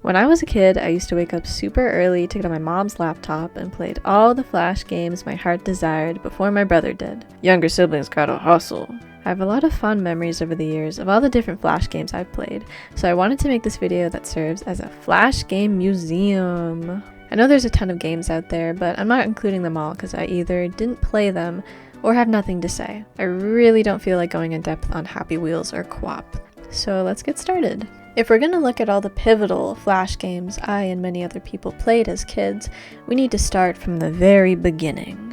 When I was a kid, I used to wake up super early to get on my mom's laptop and played all the Flash games my heart desired before my brother did. Younger siblings gotta hustle. I have a lot of fond memories over the years of all the different Flash games I've played, so I wanted to make this video that serves as a Flash game museum. I know there's a ton of games out there, but I'm not including them all because I either didn't play them or have nothing to say. I really don't feel like going in depth on Happy Wheels or Co-op. So let's get started. If we're going to look at all the pivotal Flash games I and many other people played as kids, we need to start from the very beginning.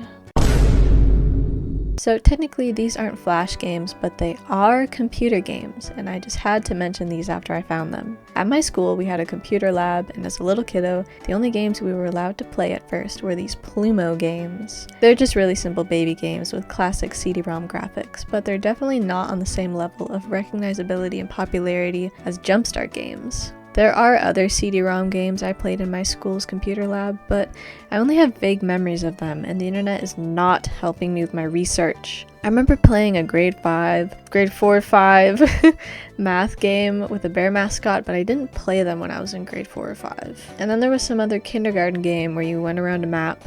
So technically these aren't Flash games, but they are computer games, and I just had to mention these after I found them. At my school we had a computer lab, and as a little kiddo, the only games we were allowed to play at first were these Plumo games. They're just really simple baby games with classic CD-ROM graphics, but they're definitely not on the same level of recognizability and popularity as Jumpstart games. There are other CD-ROM games I played in my school's computer lab, but I only have vague memories of them, and the internet is not helping me with my research. I remember playing a grade 4 or 5 math game with a bear mascot, but I didn't play them when I was in grade 4 or 5. And then there was some other kindergarten game where you went around a map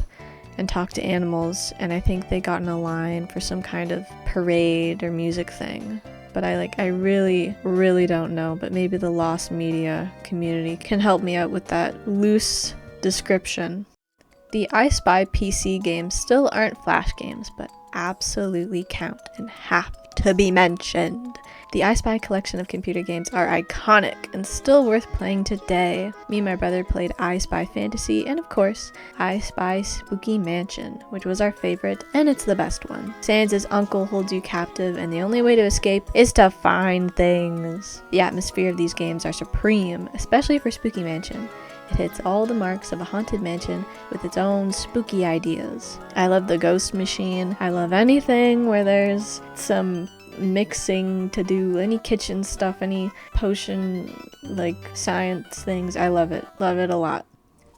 and talked to animals, and I think they got in a line for some kind of parade or music thing. But I really don't know, but maybe the lost media community can help me out with that loose description. The I Spy PC games still aren't Flash games, but absolutely count and have to be mentioned. The I Spy collection of computer games are iconic and still worth playing today. Me and my brother played I Spy Fantasy and of course I Spy Spooky Mansion, which was our favorite and it's the best one. Sans' uncle holds you captive and the only way to escape is to find things. The atmosphere of these games are supreme, especially for Spooky Mansion. It hits all the marks of a haunted mansion with its own spooky ideas. I love the ghost machine. I love anything where there's some mixing to do, any kitchen stuff, any potion like science things. I love it a lot.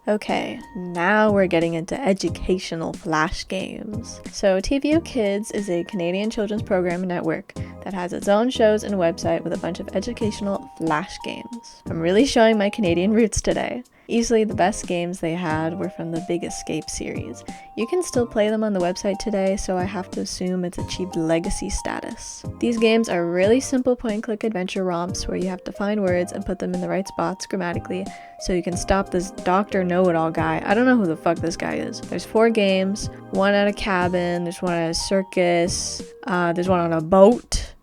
Okay, now we're getting into educational Flash games. So TVO Kids is a Canadian children's program network that has its own shows and website with a bunch of educational Flash games. I'm really showing my Canadian roots today. Easily the best games they had were from the Big Escape series. You can still play them on the website today, so I have to assume it's achieved legacy status. These games are really simple point-and-click adventure romps where you have to find words and put them in the right spots grammatically so you can stop this Dr. Know-It-All guy. I don't know who the fuck this guy is. There's 4 games, one at a cabin, there's one at a circus, there's one on a boat,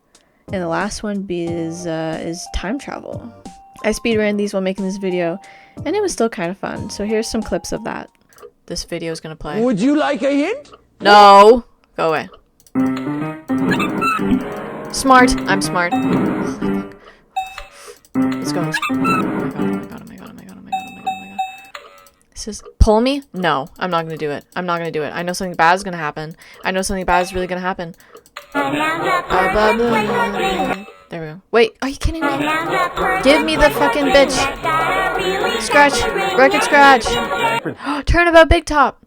and the last one is time travel. I speedran these while making this video, and it was still kind of fun, so here's some clips of that. This video is gonna play. Would you like a hint? No! Go away. Smart! I'm smart. Let's go. Oh my god. This is- pull me? No, I'm not gonna do it. I know something bad is gonna happen. I know something bad is really gonna happen. There we go. Wait, are you kidding me? Give me the fucking bitch! Scratch! Record scratch! Turnabout Big Top!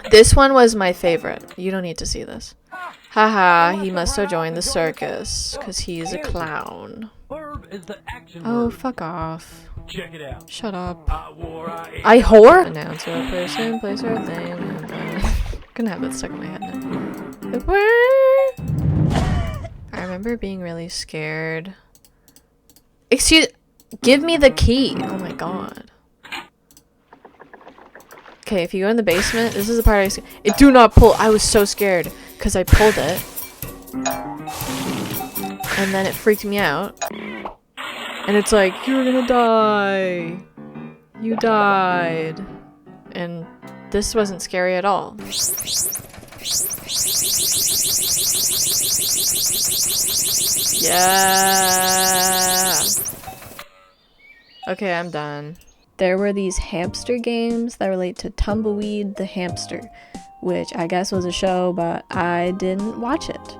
This one was my favorite. You don't need to see this. Haha, he must have joined the circus, because he is a clown. Oh, fuck off. Shut up. I whore? Announcer, person, place, or thing. I'm gonna have that stuck in my head now. I remember being really scared. Give me the key! Oh my god. Okay, if you go in the basement, this is the part do not pull! I was so scared, because I pulled it. And then it freaked me out. And it's like, you're gonna die! You died. And this wasn't scary at all. Yeah. Okay, I'm done. There were these hamster games that relate to Tumbleweed the Hamster, which I guess was a show, but I didn't watch it.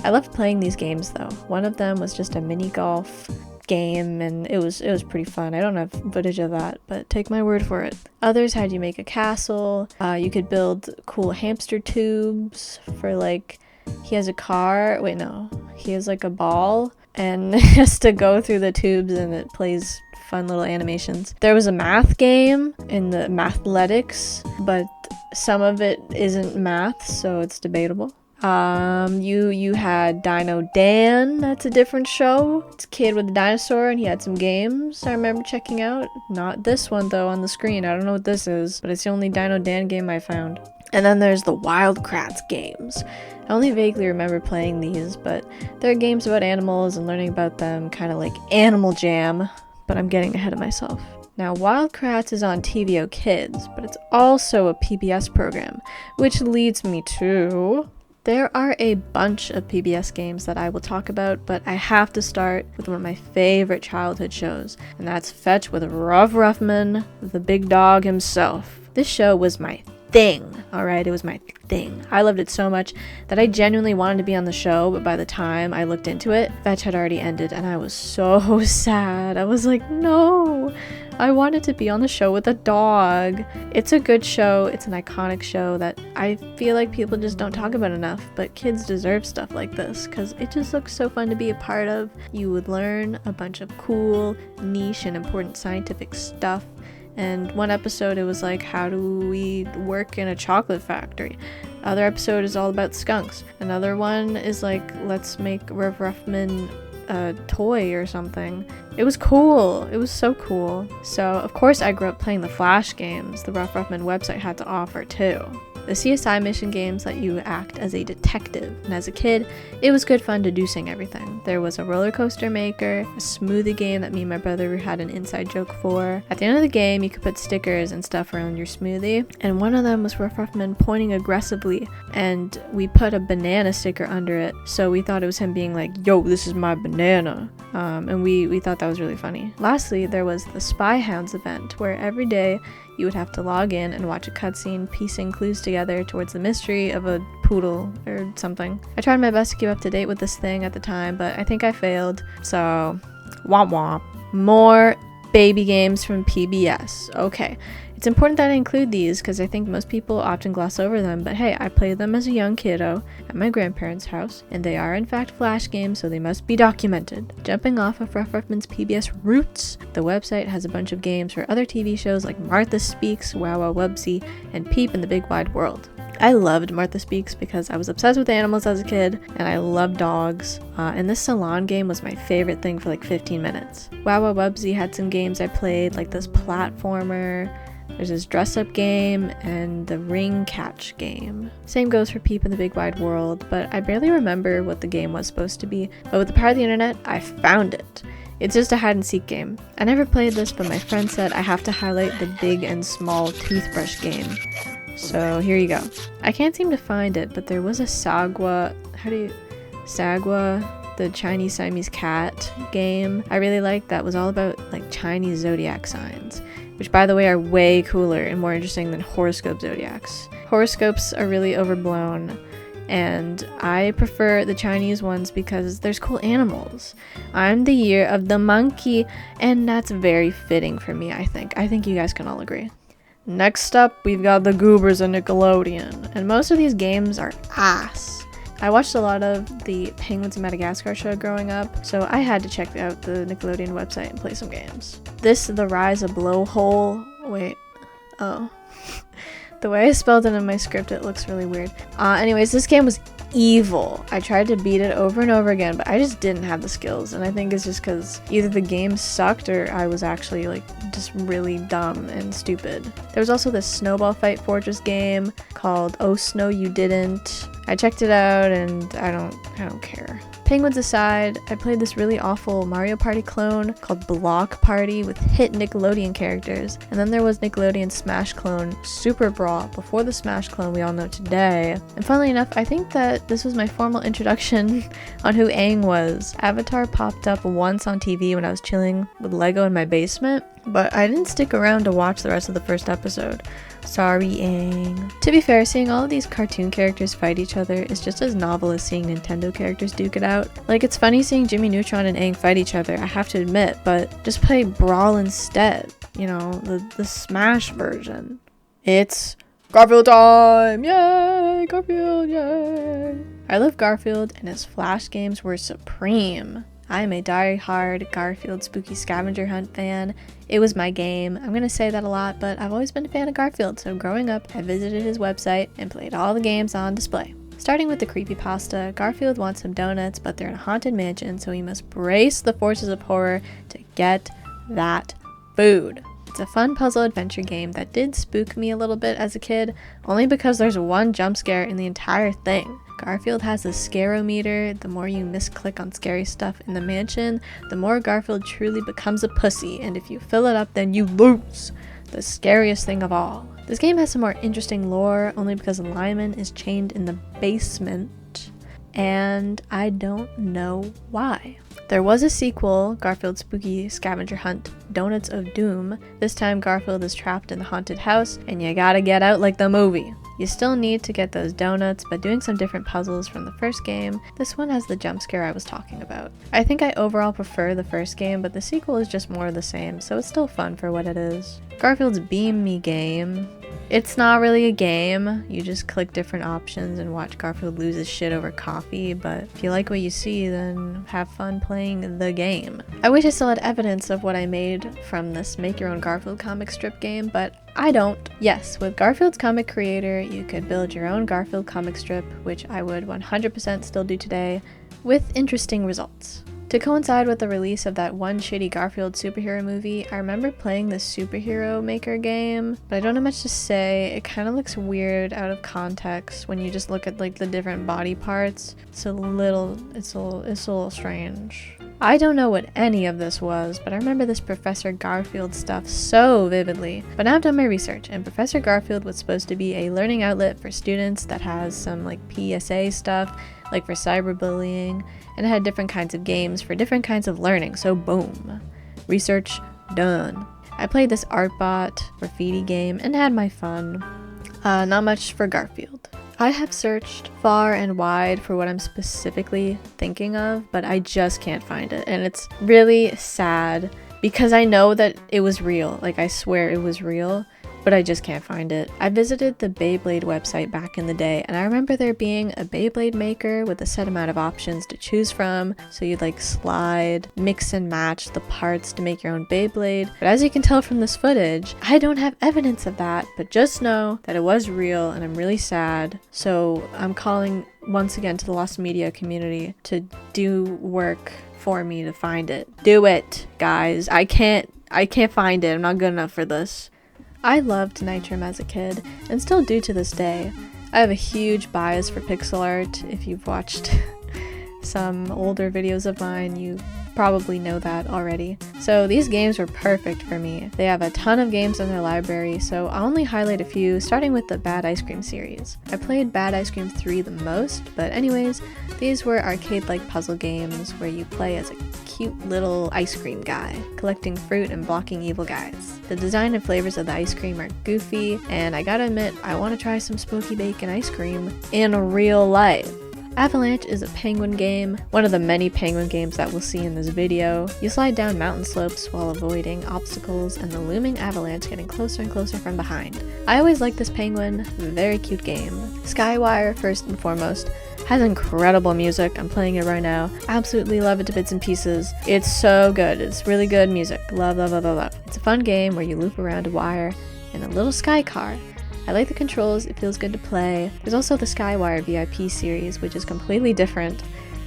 I loved playing these games though. One of them was just a mini golf game and it was pretty fun. I don't have footage of that, but take my word for it. Others had you make a castle. You could build cool hamster tubes for like, he has a car. Wait, no. He has like a ball and has to go through the tubes and it plays fun little animations. There was a math game in the Mathletics, but some of it isn't math, so it's debatable. You had Dino Dan, that's a different show. It's a kid with a dinosaur and he had some games I remember checking out. Not this one though on the screen, I don't know what this is, but it's the only Dino Dan game I found. And then there's the Wild Kratts games. I only vaguely remember playing these, but they're games about animals and learning about them, kind of like Animal Jam, but I'm getting ahead of myself. Now, Wild Kratts is on TVO Kids, but it's also a PBS program, which leads me to... There are a bunch of PBS games that I will talk about, but I have to start with one of my favorite childhood shows, and that's Fetch with Ruff Ruffman, the big dog himself. This show was my thing, alright? It was my thing. I loved it so much that I genuinely wanted to be on the show, but by the time I looked into it, Fetch had already ended, and I was so sad. I was like, no! I wanted to be on the show with a dog. It's a good show. It's an iconic show that I feel like people just don't talk about enough, but kids deserve stuff like this because it just looks so fun to be a part of. You would learn a bunch of cool, niche, and important scientific stuff. And one episode, it was like, how do we work in a chocolate factory? Other episode is all about skunks. Another one is like, let's make Ruff Ruffman a toy or something. It was cool. It was so cool. So, of course, I grew up playing the Flash games the Ruff Ruffman website had to offer, too. The CSI mission games let you act as a detective, and as a kid, it was good fun deducing everything. There was a roller coaster maker, a smoothie game that me and my brother had an inside joke for. At the end of the game, you could put stickers and stuff around your smoothie, and one of them was Ruff Ruffman pointing aggressively, and we put a banana sticker under it, so we thought it was him being like, yo, this is my banana. And we thought that was really funny. Lastly, there was the Spy Hounds event, where every day you would have to log in and watch a cutscene piecing clues together towards the mystery of a poodle or something. I tried my best to keep up to date with this thing at the time, but I think I failed, so womp womp. More baby games from PBS. Okay, it's important that I include these because I think most people often gloss over them, but hey, I played them as a young kiddo at my grandparents' house, and they are in fact Flash games, so they must be documented. Jumping off of Ruff Ruffman's PBS roots, the website has a bunch of games for other TV shows like Martha Speaks, Wow Wow Wubsy, and Peep in the Big Wide World. I loved Martha Speaks because I was obsessed with animals as a kid, and I loved dogs, and this salon game was my favorite thing for like 15 minutes. Wow Wow Wubsy had some games I played, like this platformer, there's this dress-up game, and the ring catch game. Same goes for Peep in the Big Wide World, but I barely remember what the game was supposed to be, but with the power of the internet, I found it. It's just a hide-and-seek game. I never played this, but my friend said I have to highlight the big and small toothbrush game. So here you go. I can't seem to find it, but there was a Sagwa, the Chinese Siamese cat game. I really liked that. It was all about like Chinese zodiac signs, which by the way are way cooler and more interesting than horoscope zodiacs. Horoscopes are really overblown, and I prefer the Chinese ones because there's cool animals. I'm the year of the monkey, and that's very fitting for me, I think. I think you guys can all agree. Next up, we've got the Goobers on Nickelodeon, and most of these games are ass. I watched a lot of the Penguins of Madagascar show growing up, so I had to check out the Nickelodeon website and play some games. This, The Rise of Blowhole, the way I spelled it in my script, it looks really weird. Anyways, this game was evil. I tried to beat it over and over again, but I just didn't have the skills, and I think it's just because either the game sucked or I was actually like just really dumb and stupid. There was also this Snowball Fight Fortress game called Oh Snow You Didn't. I checked it out and I don't care. Penguins aside, I played this really awful Mario Party clone called Block Party with hit Nickelodeon characters, and then there was Nickelodeon's Smash clone Super Brawl before the Smash clone we all know today. And funnily enough, I think that this was my formal introduction on who Aang was. Avatar popped up once on TV when I was chilling with Lego in my basement, but I didn't stick around to watch the rest of the first episode. Sorry, Aang. To be fair, seeing all of these cartoon characters fight each other is just as novel as seeing Nintendo characters duke it out. Like, it's funny seeing Jimmy Neutron and Aang fight each other, I have to admit, but just play Brawl instead. You know, the Smash version. It's Garfield time! Yay! Garfield, yay! I love Garfield, and his Flash games were supreme. I am a die-hard Garfield Spooky Scavenger Hunt fan. It was my game. I'm gonna say that a lot, but I've always been a fan of Garfield, so growing up, I visited his website and played all the games on display. Starting with the creepypasta, Garfield wants some donuts, but they're in a haunted mansion, so he must brace the forces of horror to get that food. It's a fun puzzle adventure game that did spook me a little bit as a kid, only because there's one jump scare in the entire thing. Garfield has a scarometer. The more you misclick on scary stuff in the mansion, the more Garfield truly becomes a pussy, and if you fill it up, then you lose. The scariest thing of all. This game has some more interesting lore, only because Lyman is chained in the basement, and I don't know why. There was a sequel, Garfield's Spooky Scavenger Hunt, Donuts of Doom. This time Garfield is trapped in the haunted house, and you gotta get out like the movie. You still need to get those donuts, but doing some different puzzles from the first game, this one has the jump scare I was talking about. I think I overall prefer the first game, but the sequel is just more of the same, so it's still fun for what it is. Garfield's Beam Me game. It's not really a game, you just click different options and watch Garfield lose his shit over coffee, but if you like what you see, then have fun playing the game. I wish I still had evidence of what I made from this Make Your Own Garfield comic strip game, but I don't. Yes, with Garfield's Comic Creator, you could build your own Garfield comic strip, which I would 100% still do today, with interesting results. To coincide with the release of that one shitty Garfield superhero movie, I remember playing the Superhero Maker game, but I don't have much to say. It kind of looks weird out of context when you just look at like the different body parts. It's a little strange. I don't know what any of this was, but I remember this Professor Garfield stuff so vividly. But now I've done my research, and Professor Garfield was supposed to be a learning outlet for students that has some like PSA stuff, like for cyberbullying, and it had different kinds of games for different kinds of learning, so boom. Research done. I played this Artbot graffiti game and had my fun. Not much for Garfield. I have searched far and wide for what I'm specifically thinking of, but I just can't find it, and it's really sad because I know that it was real, like I swear it was real, but I just can't find it. I visited the Beyblade website back in the day, and I remember there being a Beyblade maker with a set amount of options to choose from, so you'd like slide, mix and match the parts to make your own Beyblade. But as you can tell from this footage, I don't have evidence of that, but just know that it was real and I'm really sad. So I'm calling once again to the lost media community to do work for me to find it. Do it, guys. I can't find it. I'm not good enough for this. I loved Nitrum as a kid, and still do to this day. I have a huge bias for pixel art. If you've watched some older videos of mine, you probably know that already. So these games were perfect for me. They have a ton of games in their library, so I'll only highlight a few, starting with the Bad Ice Cream series. I played Bad Ice Cream 3 the most, but anyways, these were arcade-like puzzle games where you play as a cute little ice cream guy, collecting fruit and blocking evil guys. The design and flavors of the ice cream are goofy, and I gotta admit, I want to try some smoky bacon ice cream in real life. Avalanche is a penguin game, one of the many penguin games that we'll see in this video. You slide down mountain slopes while avoiding obstacles and the looming avalanche getting closer and closer from behind. I always liked this penguin, very cute game. Skywire, first and foremost, has incredible music. I'm playing it right now. Absolutely love it to bits and pieces. It's so good. It's really good music. Love, love, love, love, love. It's a fun game where you loop around a wire in a little sky car. I like the controls, it feels good to play. There's also the Skywire VIP series, which is completely different.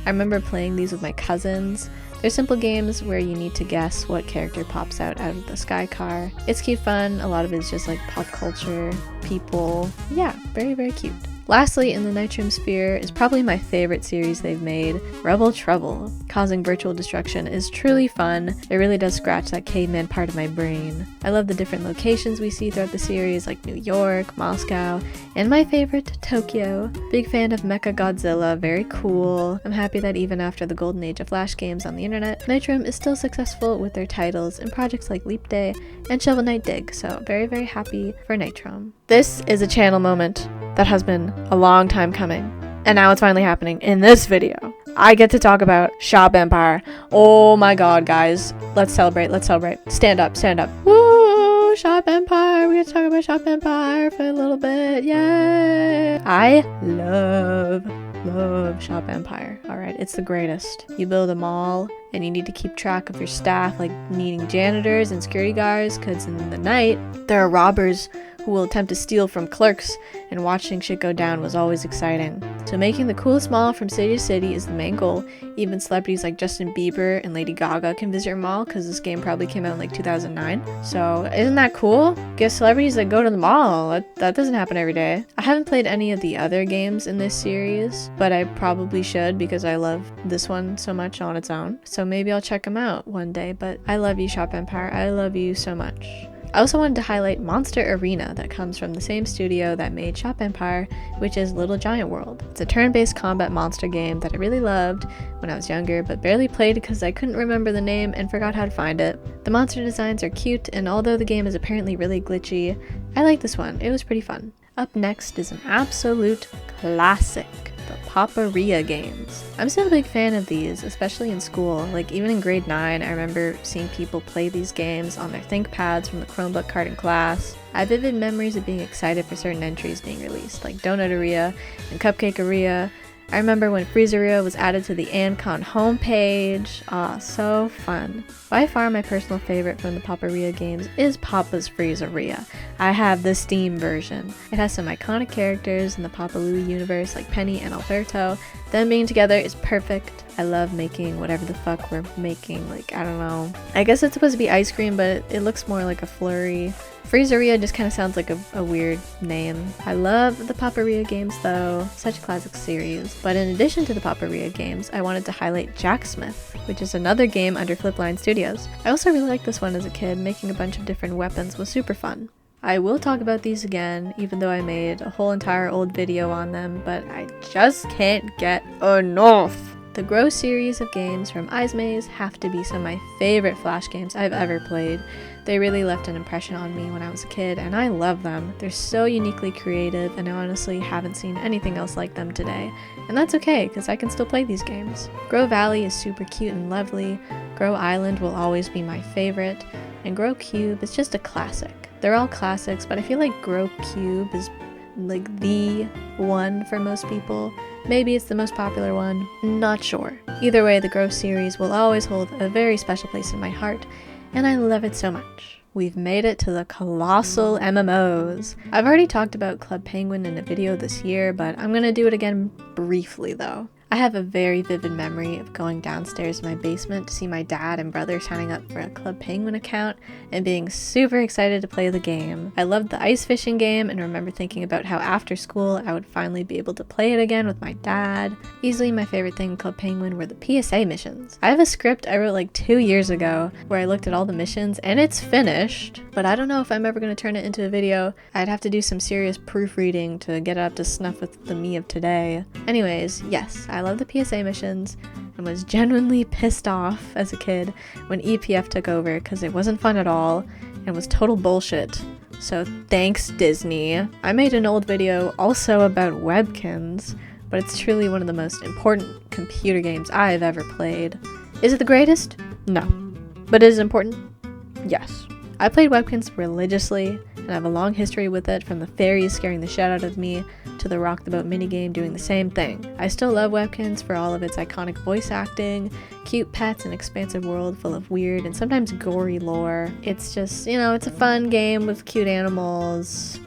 I remember playing these with my cousins. They're simple games where you need to guess what character pops out of the sky car. It's cute fun, a lot of it's just like pop culture, people. Yeah, very, very cute. Lastly, in the Nitrum sphere is probably my favorite series they've made, Rebel Trouble. Causing virtual destruction is truly fun. It really does scratch that caveman part of my brain. I love the different locations we see throughout the series, like New York, Moscow, and my favorite, Tokyo. Big fan of Mecha Godzilla, very cool. I'm happy that even after the golden age of Flash games on the internet, Nitrum is still successful with their titles in projects like Leap Day and Shovel Knight Dig, so very, very happy for Nitrum. This is a channel moment that has been a long time coming, and now it's finally happening in this video. I get to talk about Shop Empire. Oh my god, guys. Let's celebrate, let's celebrate. Stand up, stand up. Woo! Shop Empire. We get to talk about Shop Empire for a little bit. Yay! I love Shop Empire. Alright, it's the greatest. You build a mall and you need to keep track of your staff, like needing janitors and security guards, because in the night there are robbers who will attempt to steal from clerks, and watching shit go down was always exciting. So making the coolest mall from city to city is the main goal. Even celebrities like Justin Bieber and Lady Gaga can visit your mall, because this game probably came out in like 2009. So isn't that cool? Get celebrities that go to the mall. That doesn't happen every day. I haven't played any of the other games in this series, but I probably should because I love this one so much on its own. So maybe I'll check them out one day, but I love you, Shop Empire. I love you so much. I also wanted to highlight Monster Arena that comes from the same studio that made Shop Empire, which is Little Giant World. It's a turn-based combat monster game that I really loved when I was younger, but barely played because I couldn't remember the name and forgot how to find it. The monster designs are cute, and although the game is apparently really glitchy, I like this one. It was pretty fun. Up next is an absolute classic. The Paparia games. I'm still a big fan of these, especially in school. Like even in grade 9, I remember seeing people play these games on their ThinkPads from the Chromebook card in class. I have vivid memories of being excited for certain entries being released, like Donuteria and Cupcakeria. I remember when Freezeria was added to the Ancon homepage. So fun. By far my personal favorite from the Paparia games is Papa's Freezeria. I have the Steam version. It has some iconic characters in the Papalui universe like Penny and Alberto. Them being together is perfect. I love making whatever the fuck we're making, like, I don't know. I guess it's supposed to be ice cream, but it looks more like a flurry. Freezeria just kind of sounds like a weird name. I love the Paparia games though, such a classic series. But in addition to the Paparia games, I wanted to highlight Jacksmith, which is another game under Flipline Studios. I also really liked this one as a kid. Making a bunch of different weapons was super fun. I will talk about these again, even though I made a whole entire old video on them, but I just can't get enough. The Grow series of games from Ice Maze have to be some of my favorite Flash games I've ever played. They really left an impression on me when I was a kid, and I love them. They're so uniquely creative, and I honestly haven't seen anything else like them today. And that's okay, because I can still play these games. Grow Valley is super cute and lovely. Grow Island will always be my favorite. And Grow Cube is just a classic. They're all classics, but I feel like Grow Cube is like the one for most people. Maybe it's the most popular one, not sure. Either way, the Grow series will always hold a very special place in my heart, and I love it so much. We've made it to the colossal MMOs. I've already talked about Club Penguin in a video this year, but I'm gonna do it again briefly though. I have a very vivid memory of going downstairs to my basement to see my dad and brother signing up for a Club Penguin account and being super excited to play the game. I loved the ice fishing game and remember thinking about how after school I would finally be able to play it again with my dad. Easily my favorite thing in Club Penguin were the PSA missions. I have a script I wrote like 2 years ago where I looked at all the missions and it's finished, but I don't know if I'm ever going to turn it into a video. I'd have to do some serious proofreading to get it up to snuff with the me of today. Anyways, yes, I love the PSA missions and was genuinely pissed off as a kid when EPF took over because it wasn't fun at all and was total bullshit. So thanks Disney. I made an old video also about Webkinz, but it's truly one of the most important computer games I've ever played. Is it the greatest? No. But is it important? Yes. I played Webkinz religiously, and I have a long history with it, from the fairies scaring the shit out of me to the Rock the Boat minigame doing the same thing. I still love Webkinz for all of its iconic voice acting, cute pets, and expansive world full of weird and sometimes gory lore. It's just, you know, it's a fun game with cute animals,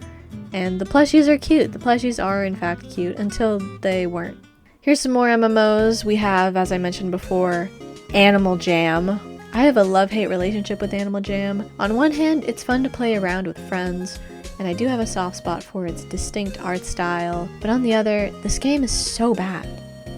and the plushies are cute. The plushies are in fact cute until they weren't. Here's some more MMOs. We have, as I mentioned before, Animal Jam. I have a love-hate relationship with Animal Jam. On one hand, it's fun to play around with friends, and I do have a soft spot for its distinct art style, but on the other, this game is so bad.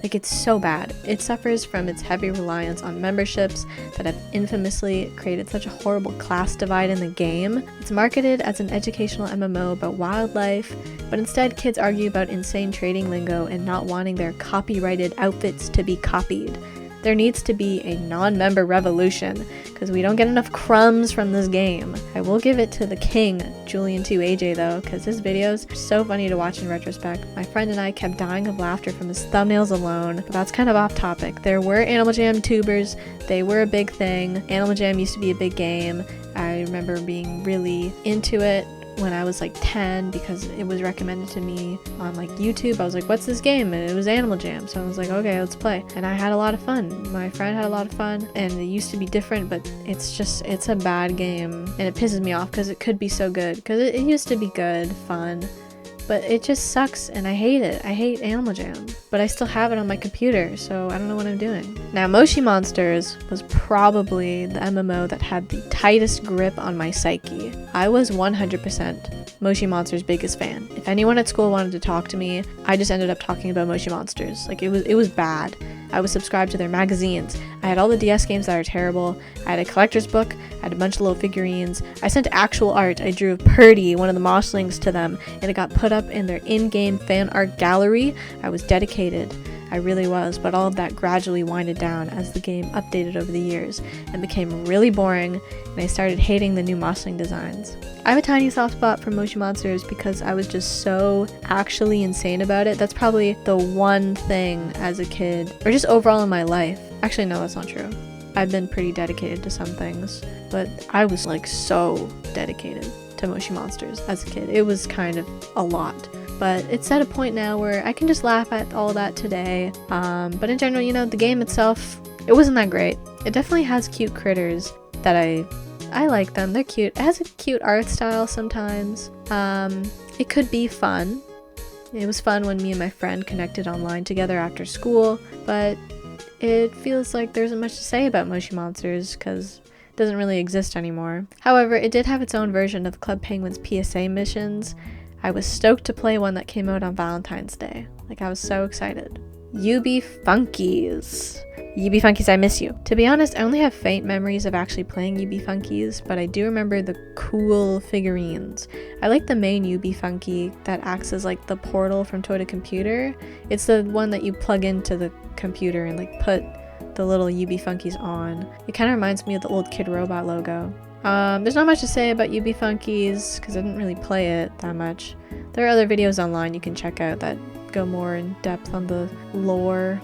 Like, it's so bad. It suffers from its heavy reliance on memberships that have infamously created such a horrible class divide in the game. It's marketed as an educational MMO about wildlife, but instead kids argue about insane trading lingo and not wanting their copyrighted outfits to be copied. There needs to be a non-member revolution, because we don't get enough crumbs from this game. I will give it to the king, Julian2AJ though, because his videos are so funny to watch in retrospect. My friend and I kept dying of laughter from his thumbnails alone, but that's kind of off topic. There were Animal Jam tubers, they were a big thing. Animal Jam used to be a big game. I remember being really into it when I was like 10 because it was recommended to me on like YouTube. I was like, what's this game? And it was Animal Jam. So I was like, okay, let's play. And I had a lot of fun. My friend had a lot of fun, and it used to be different, but it's a bad game, and it pisses me off because it could be so good, because it used to be good, fun. But it just sucks, and I hate it. I hate Animal Jam. But I still have it on my computer, so I don't know what I'm doing. Now, Moshi Monsters was probably the MMO that had the tightest grip on my psyche. I was 100% Moshi Monsters' biggest fan. If anyone at school wanted to talk to me, I just ended up talking about Moshi Monsters. Like, it was bad. I was subscribed to their magazines. I had all the DS games that are terrible. I had a collector's book. I had a bunch of little figurines. I sent actual art. I drew Purdy, one of the Moshlings, to them, and it got put up in their in-game fan art gallery. I was dedicated. I really was, but all of that gradually winded down as the game updated over the years and became really boring, and I started hating the new Moshling designs. I have a tiny soft spot for Moshi Monsters because I was just so actually insane about it. That's probably the one thing as a kid, or just overall in my life. Actually, no, that's not true. I've been pretty dedicated to some things, but I was like so dedicated to Moshi Monsters as a kid. It was kind of a lot. But it's at a point now where I can just laugh at all that today. But in general, you know, the game itself, it wasn't that great. It definitely has cute critters that I like them. They're cute. It has a cute art style sometimes. It could be fun. It was fun when me and my friend connected online together after school, but it feels like there isn't much to say about Moshi Monsters because it doesn't really exist anymore. However, it did have its own version of Club Penguin's PSA missions. I was stoked to play one that came out on Valentine's Day. Like, I was so excited. UB Funkies. UB Funkies, I miss you. To be honest, I only have faint memories of actually playing UB Funkies, but I do remember the cool figurines. I like the main UB Funky that acts as like the portal from Toy to Computer. It's the one that you plug into the computer and like put the little UB Funkies on. It kind of reminds me of the old Kid Robot logo. There's not much to say about UB Funkies because I didn't really play it that much. There are other videos online you can check out that go more in depth on the lore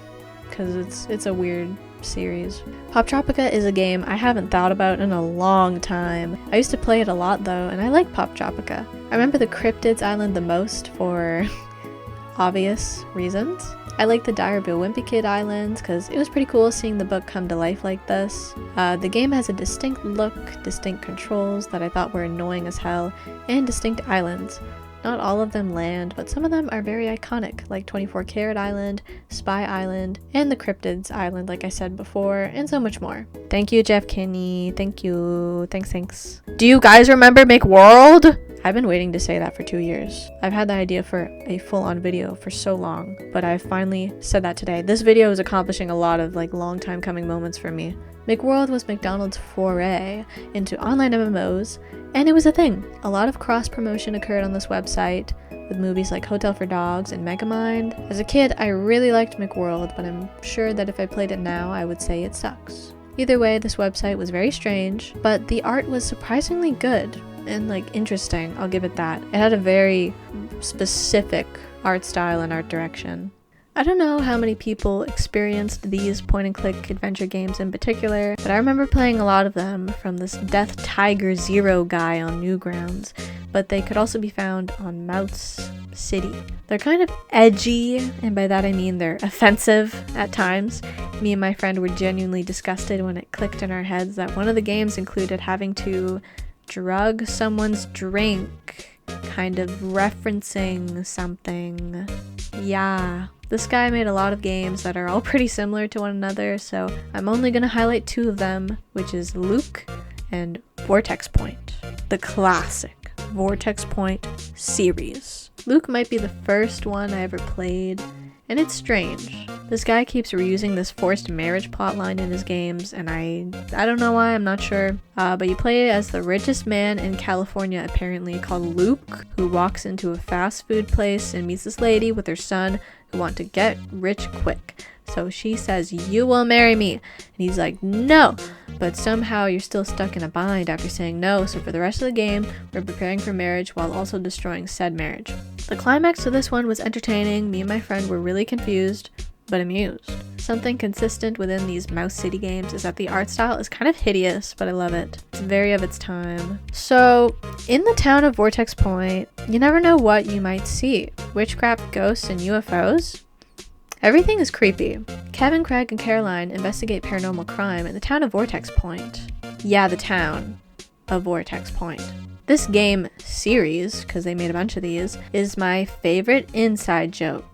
because it's a weird series. Pop Tropica is a game I haven't thought about in a long time. I used to play it a lot though, and I like Pop Tropica. I remember the Cryptids Island the most for obvious reasons. I like the Dire Bill Wimpy Kid Islands because it was pretty cool seeing the book come to life like this. The game has a distinct look, distinct controls that I thought were annoying as hell, and distinct islands. Not all of them land, but some of them are very iconic, like 24 Karat Island, Spy Island, and the Cryptids Island like I said before, and so much more. Thank you, Jeff Kinney. Thank you. Thanks. Do you guys remember McWorld? I've been waiting to say that for 2 years. I've had the idea for a full-on video for so long, but I finally said that today. This video is accomplishing a lot of like long time coming moments for me. McWorld was McDonald's foray into online MMOs, and it was a thing. A lot of cross-promotion occurred on this website, with movies like Hotel for Dogs and Megamind. As a kid, I really liked McWorld, but I'm sure that if I played it now, I would say it sucks. Either way, this website was very strange, but the art was surprisingly good and like interesting, I'll give it that. It had a very specific art style and art direction. I don't know how many people experienced these point-and-click adventure games in particular, but I remember playing a lot of them from this Death Tiger Zero guy on Newgrounds, but they could also be found on Mouse City. They're kind of edgy, and by that I mean they're offensive at times. Me and my friend were genuinely disgusted when it clicked in our heads that one of the games included having to drug someone's drink, kind of referencing something. Yeah. This guy made a lot of games that are all pretty similar to one another, so I'm only gonna highlight 2 of them, which is Luke and Vortex Point. The classic Vortex Point series. Luke might be the first one I ever played, and it's strange. This guy keeps reusing this forced marriage plotline in his games, and I don't know why, I'm not sure. But you play as the richest man in California, apparently, called Luke, who walks into a fast food place and meets this lady with her son who want to get rich quick. So she says, "You will marry me." And he's like, "No." But somehow you're still stuck in a bind after saying no, so for the rest of the game, we're preparing for marriage while also destroying said marriage. The climax to this one was entertaining. Me and my friend were really confused. but amused. Something consistent within these Mouse City games is that the art style is kind of hideous, but I love it. It's very of its time. So, in the town of Vortex Point, you never know what you might see. Witchcraft, ghosts, and UFOs? Everything is creepy. Kevin, Craig, and Caroline investigate paranormal crime in the town of Vortex Point. Yeah, the town of Vortex Point. This game series, because they made a bunch of these, is my favorite inside joke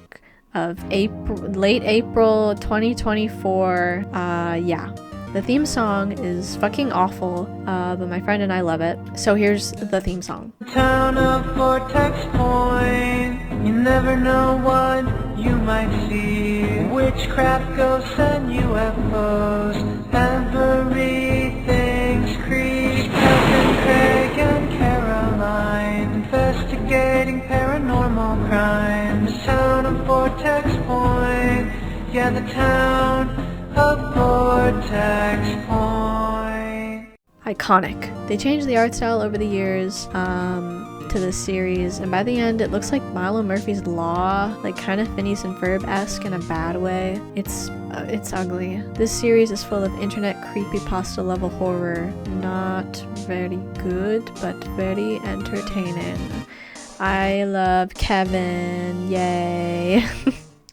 of late April 2024. Yeah. The theme song is fucking awful, but my friend and I love it. So here's the theme song. Town of Vortex Point, you never know what you might see. Witchcraft, ghosts, and UFOs, everything's creepy. Kevin, Craig, and Caroline, investigating paranormal crimes. Town of Vortex Point, yeah, the town of Vortex Point. Iconic. They changed the art style over the years to this series, and by the end it looks like Milo Murphy's Law, like kind of Phineas and Ferb-esque in a bad way. It's ugly. This series is full of internet creepypasta level horror. Not very good, but very entertaining. I love Kevin. Yay.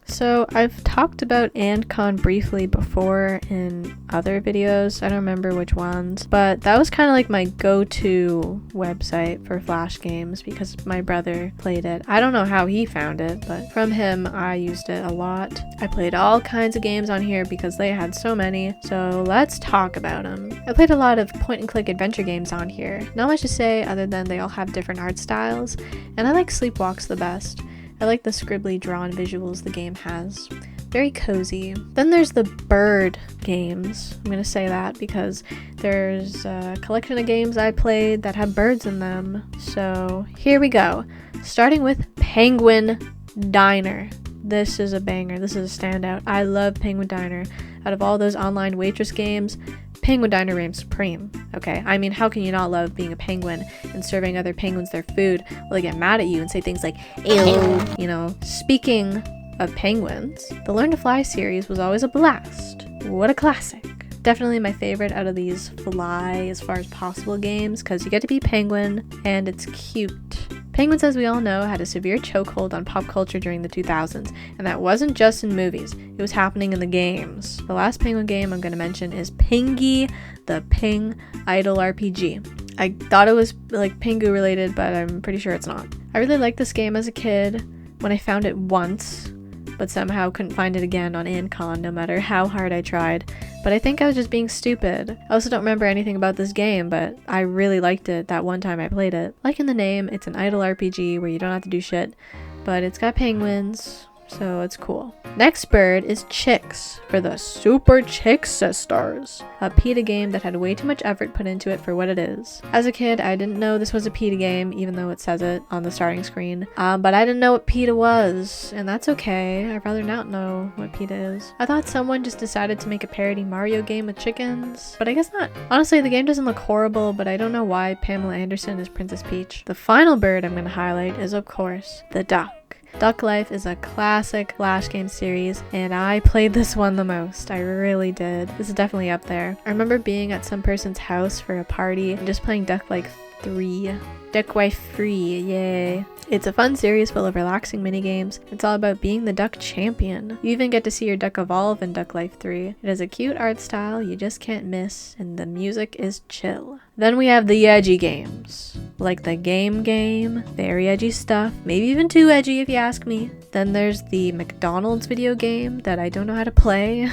So I've talked about AndCon briefly before in other videos, I don't remember which ones, but that was kind of like my go-to website for Flash games because my brother played it. I don't know how he found it, but from him I used it a lot. I played all kinds of games on here because they had so many, so let's talk about them. I played a lot of point-and-click adventure games on here. Not much to say other than they all have different art styles, and I like Sleepwalks the best. I like the scribbly drawn visuals the game has. Very cozy. Then there's the bird games. I'm gonna say that because there's a collection of games I played that have birds in them. So here we go. Starting with Penguin Diner. This is a banger. This is a standout. I love Penguin Diner. Out of all those online waitress games, Penguin Diner reigns supreme. Okay, I mean, how can you not love being a penguin and serving other penguins their food while they get mad at you and say things like, ew, you know? Speaking of penguins, the Learn to Fly series was always a blast. What a classic. Definitely my favorite out of these fly as far as possible games because you get to be penguin and it's cute. Penguins, as we all know, had a severe chokehold on pop culture during the 2000s, and that wasn't just in movies, it was happening in the games. The last Penguin game I'm going to mention is Pingy, the Ping Idol RPG. I thought it was like Pingu related, but I'm pretty sure it's not. I really liked this game as a kid when I found it once, but somehow couldn't find it again on AndCon no matter how hard I tried. But I think I was just being stupid. I also don't remember anything about this game, but I really liked it that one time I played it. Like in the name, it's an idle RPG where you don't have to do shit, but it's got penguins, so it's cool. Next bird is Chicks for the Super Chick Sisters, a PETA game that had way too much effort put into it for what it is. As a kid, I didn't know this was a PETA game, even though it says it on the starting screen, but I didn't know what PETA was, and that's okay. I'd rather not know what PETA is. I thought someone just decided to make a parody Mario game with chickens, but I guess not. Honestly, the game doesn't look horrible, but I don't know why Pamela Anderson is Princess Peach. The final bird I'm going to highlight is, of course, the duck. Duck Life is a classic Flash game series, and I played this one the most. I really did. This is definitely up there. I remember being at some person's house for a party and just playing Duck Life 3. Duck Life 3, yay. It's a fun series full of relaxing minigames. It's all about being the duck champion. You even get to see your duck evolve in Duck Life 3. It has a cute art style you just can't miss, and the music is chill. Then we have the edgy games, like the Game, very edgy stuff, maybe even too edgy if you ask me. Then there's the McDonald's video game that I don't know how to play,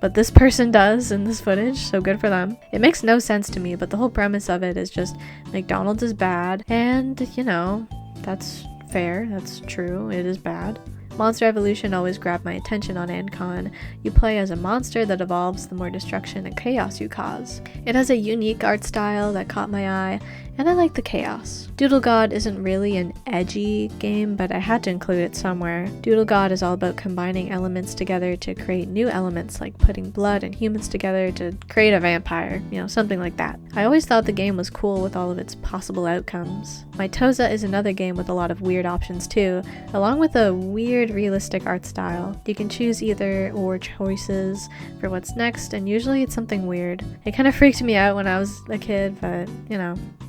but this person does in this footage, so good for them. It makes no sense to me, but the whole premise of it is just McDonald's is bad, and you know, that's fair, that's true, it is bad. Monster Evolution always grabbed my attention on AndCon. You play as a monster that evolves the more destruction and chaos you cause. It has a unique art style that caught my eye, and I like the chaos. Doodle God isn't really an edgy game, but I had to include it somewhere. Doodle God is all about combining elements together to create new elements, like putting blood and humans together to create a vampire, something like that. I always thought the game was cool with all of its possible outcomes. Mitosa is another game with a lot of weird options too, along with a weird realistic art style. You can choose either or choices for what's next, and usually it's something weird. It kind of freaked me out when I was a kid, but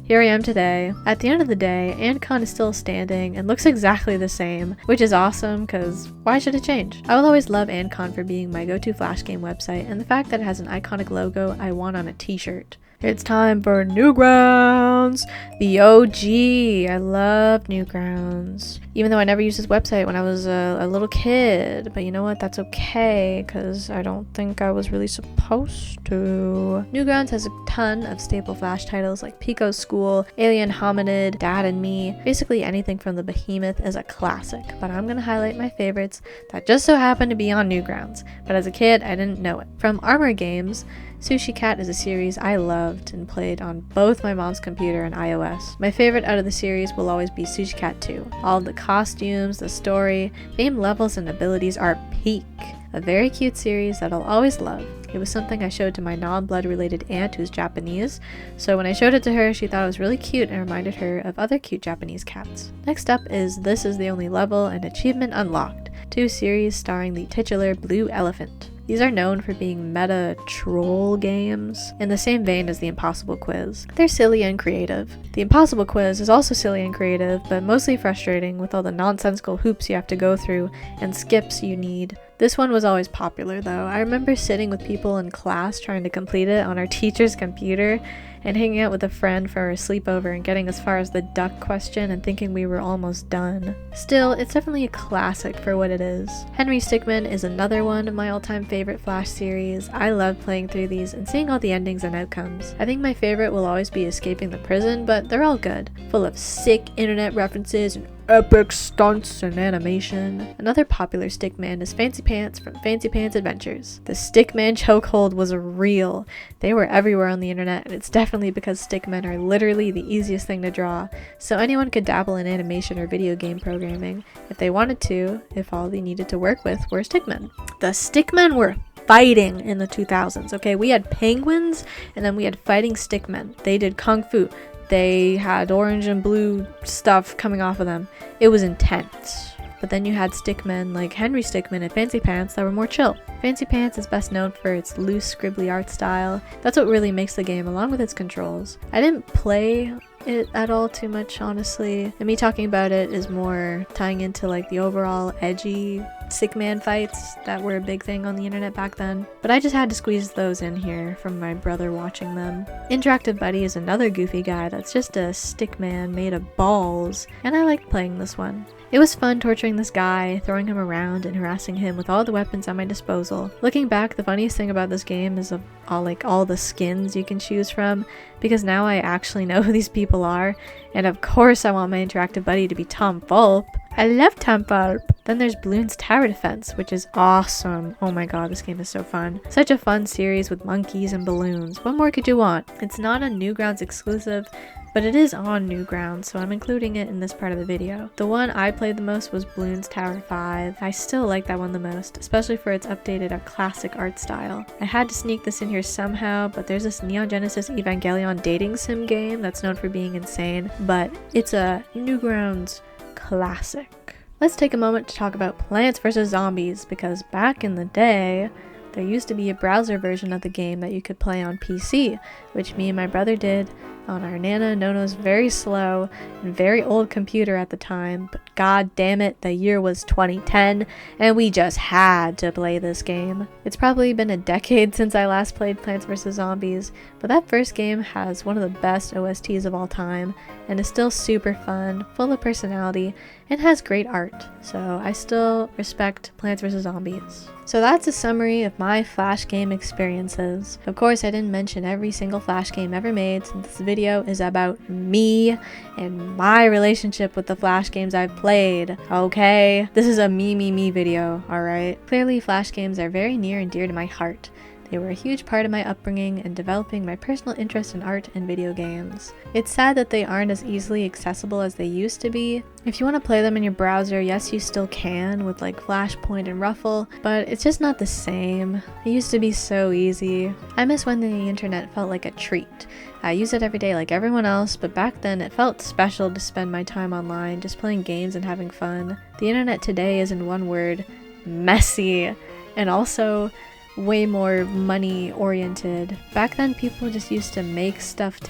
here I am today. At the end of the day, Antcon is still standing and looks exactly the same, which is awesome because why should it change? I will always love Antcon for being my go-to Flash game website, and the fact that it has an iconic logo I want on a t-shirt. It's time for Newgrounds, the OG. I love Newgrounds. Even though I never used this website when I was a little kid, but you know what? That's okay, because I don't think I was really supposed to. Newgrounds has a ton of staple Flash titles like Pico's School, Alien Hominid, Dad and Me. Basically anything from the behemoth is a classic, but I'm going to highlight my favorites that just so happen to be on Newgrounds, but as a kid I didn't know it. From Armor Games, Sushi Cat is a series I loved and played on both my mom's computer and iOS. My favorite out of the series will always be Sushi Cat 2. All the costumes, the story, theme levels, and abilities are peak. A very cute series that I'll always love. It was something I showed to my non-blood related aunt who's Japanese, so when I showed it to her she thought it was really cute and reminded her of other cute Japanese cats. Next up is This Is the Only Level and Achievement Unlocked, two series starring the titular Blue Elephant. These are known for being meta troll games, in the same vein as the Impossible Quiz. They're silly and creative. The Impossible Quiz is also silly and creative, but mostly frustrating with all the nonsensical hoops you have to go through and skips you need. This one was always popular though. I remember sitting with people in class trying to complete it on our teacher's computer and hanging out with a friend for a sleepover and getting as far as the duck question and thinking we were almost done. Still, it's definitely a classic for what it is. Henry Stickmin is another one of my all-time favorite Flash series. I love playing through these and seeing all the endings and outcomes. I think my favorite will always be escaping the prison, but they're all good. Full of sick internet references and epic stunts and animation. Another popular Stickman is Fancy Pants from Fancy Pants Adventures. The Stickman chokehold was real. They were everywhere on the internet, and it's definitely because Stickmen are literally the easiest thing to draw, so anyone could dabble in animation or video game programming if they wanted to, if all they needed to work with were Stickmen. The Stickmen were fighting in the 2000s, okay? We had penguins, and then we had fighting Stickmen. They did kung fu. They had orange and blue stuff coming off of them. It was intense. But then you had Stickmen like Henry Stickmin and Fancy Pants that were more chill. Fancy Pants is best known for its loose, scribbly art style. That's what really makes the game, along with its controls. I didn't play it at all too much, honestly, and me talking about it is more tying into like the overall edgy Stickman fights that were a big thing on the internet back then, but I just had to squeeze those in here from my brother watching them. Interactive Buddy is another goofy guy that's just a Stickman made of balls, and I liked playing this one. It was fun torturing this guy, throwing him around and harassing him with all the weapons at my disposal. Looking back, the funniest thing about this game is all the skins you can choose from, because now I actually know who these people are, and of course I want my interactive buddy to be Tom Fulp. I love Tom Fulp! Then there's Bloons Tower Defense, which is awesome. Oh my god, this game is so fun. Such a fun series with monkeys and balloons. What more could you want? It's not a Newgrounds exclusive, but it is on Newgrounds, so I'm including it in this part of the video. The one I played the most was Bloons Tower 5. I still like that one the most, especially for its updated classic art style. I had to sneak this in here somehow, but there's this Neon Genesis Evangelion dating sim game that's known for being insane, but it's a Newgrounds classic. Let's take a moment to talk about Plants vs. Zombies, because back in the day, there used to be a browser version of the game that you could play on PC, which me and my brother did on our Nana Nono's very slow and very old computer at the time, but god damn it, the year was 2010 and we just had to play this game. It's probably been a decade since I last played Plants vs. Zombies, but that first game has one of the best OSTs of all time and is still super fun, full of personality, and has great art, so I still respect Plants vs. Zombies. So that's a summary of my Flash game experiences. Of course, I didn't mention every single Flash game ever made, since this video is about me and my relationship with the Flash games I've played, okay? This is a me video, alright? Clearly, Flash games are very near and dear to my heart. They were a huge part of my upbringing and developing my personal interest in art and video games. It's sad that they aren't as easily accessible as they used to be. If you want to play them in your browser, yes, you still can with like Flashpoint and Ruffle, but it's just not the same. It used to be so easy. I miss when the internet felt like a treat. I use it every day like everyone else, but back then it felt special to spend my time online just playing games and having fun. The internet today is, in one word, messy, and also way more money oriented. Back then people just used to make stuff,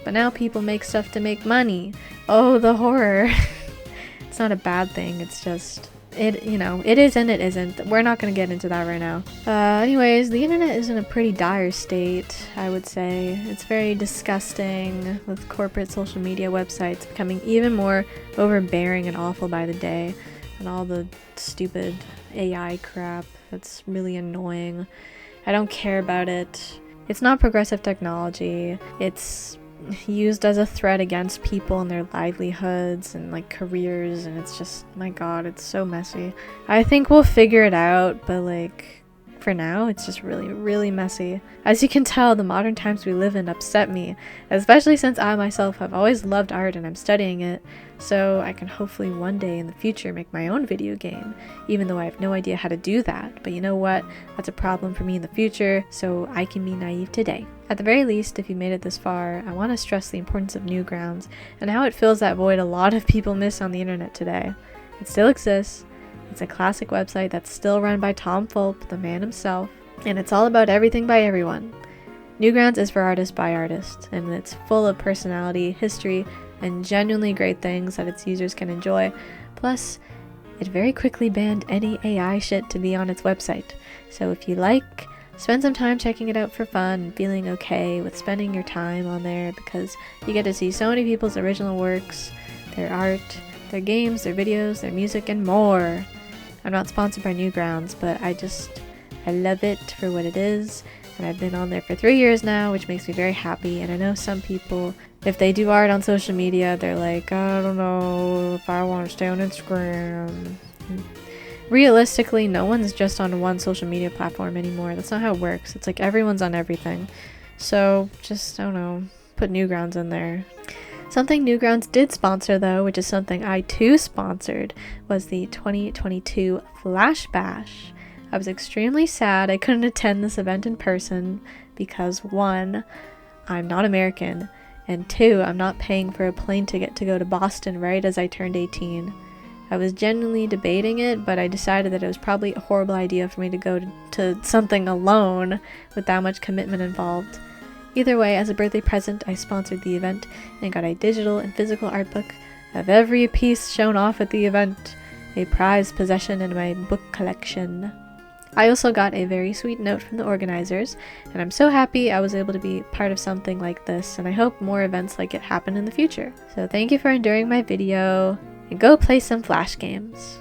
but now people make stuff to make money. Oh, the horror. It's not a bad thing, it's just it is and it isn't. We're not going to get into that right now. Anyways, the internet is in a pretty dire state, I would say. It's very disgusting, with corporate social media websites becoming even more overbearing and awful by the day, and all the stupid AI crap that's really annoying. I don't care about it. It's not progressive technology. It's used as a threat against people and their livelihoods and like careers, and it's just, my god, it's so messy. I think we'll figure it out, but like for now it's just really messy. As you can tell, the modern times we live in upset me, especially since I myself have always loved art and I'm studying it, so I can hopefully one day in the future make my own video game, even though I have no idea how to do that. But you know what? That's a problem for me in the future, so I can be naive today. At the very least, if you made it this far, I want to stress the importance of Newgrounds and how it fills that void a lot of people miss on the internet today. It still exists. It's a classic website that's still run by Tom Fulp, the man himself, and it's all about everything by everyone. Newgrounds is for artists by artists, and it's full of personality, history, and genuinely great things that its users can enjoy. Plus, it very quickly banned any AI shit to be on its website. So if you like, spend some time checking it out for fun and feeling okay with spending your time on there, because you get to see so many people's original works, their art, their games, their videos, their music, and more. I'm not sponsored by Newgrounds, but I love it for what it is, and I've been on there for 3 years now, which makes me very happy. And I know some people, if they do art on social media, they're like, I don't know if I want to stay on Instagram. Realistically, no one's just on one social media platform anymore. That's not how it works. It's like everyone's on everything. So just, I don't know, put Newgrounds in there. Something Newgrounds did sponsor though, which is something I too sponsored, was the 2022 Flash Bash. I was extremely sad I couldn't attend this event in person because 1, I'm not American, and 2, I'm not paying for a plane ticket to go to Boston right as I turned 18. I was genuinely debating it, but I decided that it was probably a horrible idea for me to go to something alone with that much commitment involved. Either way, as a birthday present, I sponsored the event and got a digital and physical art book of every piece shown off at the event, a prized possession in my book collection. I also got a very sweet note from the organizers, and I'm so happy I was able to be part of something like this, and I hope more events like it happen in the future. So thank you for enduring my video, and go play some Flash games.